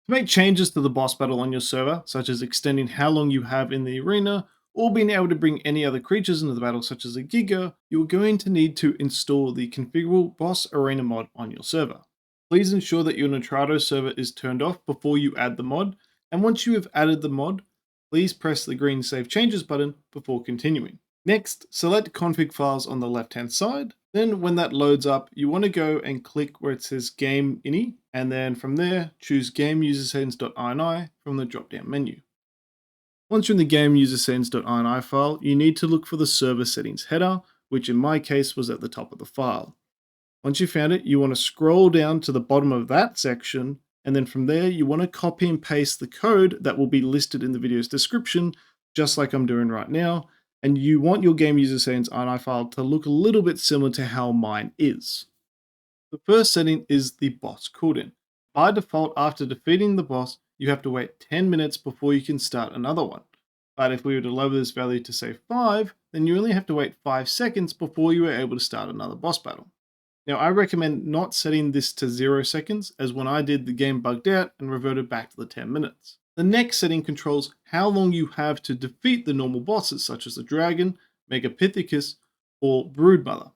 To make changes to the boss battle on your server, such as extending how long you have in the arena, or being able to bring any other creatures into the battle such as a Giga, you're going to need to install the ConfigurableBossArena mod on your server. Please ensure that your Nitrado server is turned off before you add the mod, and once you have added the mod, please press the green Save Changes button before continuing. Next, select config files on the left hand side. Then when that loads up, you want to go and click where it says game ini, and then from there, choose game user settings.ini from the drop down menu. Once you're in the game user settings.ini file, you need to look for the server settings header, which in my case was at the top of the file. Once you found it, you want to scroll down to the bottom of that section, and then from there, you want to copy and paste the code that will be listed in the video's description, just like I'm doing right now. And you want your game user settings.ini file to look a little bit similar to how mine is. The first setting is the boss cooldown. By default, after defeating the boss, you have to wait 10 minutes before you can start another one. But if we were to lower this value to say 5, then you only have to wait 5 seconds before you are able to start another boss battle. Now I recommend not setting this to 0 seconds, as when I did, the game bugged out and reverted back to the 10 minutes. The next setting controls how long you have to defeat the normal bosses such as the Dragon, Megapithecus, or Broodmother.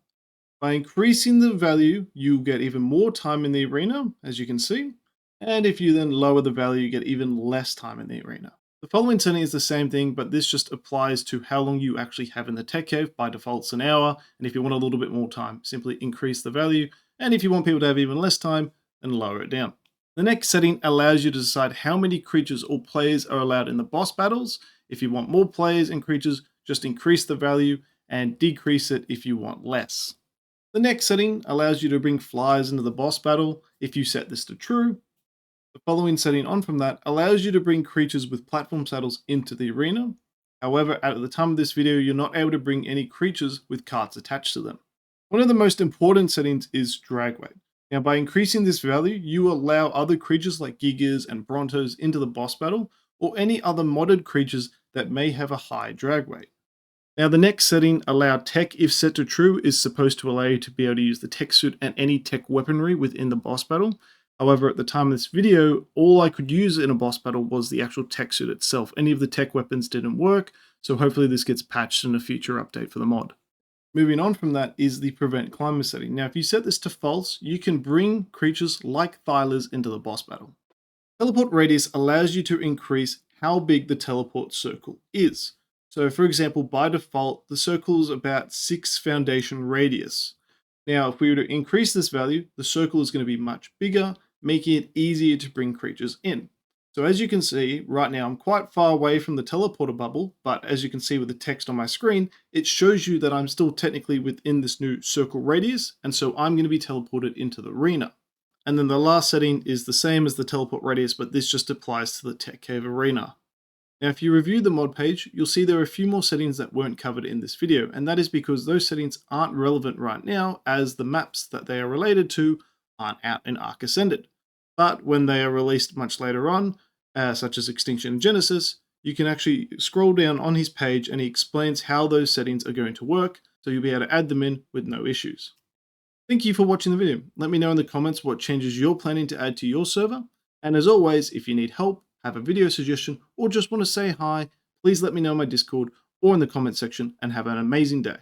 By increasing the value, you get even more time in the arena, as you can see, and if you then lower the value, you get even less time in the arena. The following setting is the same thing, but this just applies to how long you actually have in the tech cave. By default, it's an hour, and if you want a little bit more time, simply increase the value, and if you want people to have even less time, then lower it down. The next setting allows you to decide how many creatures or players are allowed in the boss battles. If you want more players and creatures, just increase the value and decrease it if you want less. The next setting allows you to bring flyers into the boss battle if you set this to true. The following setting on from that allows you to bring creatures with platform saddles into the arena. However, at the time of this video, you're not able to bring any creatures with carts attached to them. One of the most important settings is drag weight. Now, by increasing this value, you allow other creatures like Gigas and Brontos into the boss battle, or any other modded creatures that may have a high drag weight. Now, the next setting, allow tech if set to true, is supposed to allow you to be able to use the tech suit and any tech weaponry within the boss battle. However, at the time of this video, all I could use in a boss battle was the actual tech suit itself. Any of the tech weapons didn't work, so hopefully this gets patched in a future update for the mod. Moving on from that is the PreventClimbers setting. Now, if you set this to false, you can bring creatures like Thylers into the boss battle. Teleport radius allows you to increase how big the teleport circle is. So for example, by default, the circle is about 6 foundation radius. Now, if we were to increase this value, the circle is going to be much bigger, making it easier to bring creatures in. So as you can see, right now I'm quite far away from the teleporter bubble, but as you can see with the text on my screen, it shows you that I'm still technically within this new circle radius, and so I'm going to be teleported into the arena. And then the last setting is the same as the teleport radius, but this just applies to the Tech Cave Arena. Now, if you review the mod page, you'll see there are a few more settings that weren't covered in this video, and that is because those settings aren't relevant right now, as the maps that they are related to aren't out in Ark Ascended. But when they are released much later on, such as Extinction and Genesis, you can actually scroll down on his page and he explains how those settings are going to work, so you'll be able to add them in with no issues. Thank you for watching the video. Let me know in the comments what changes you're planning to add to your server, and as always, if you need help, have a video suggestion, or just want to say hi, please let me know in my Discord or in the comment section, and have an amazing day.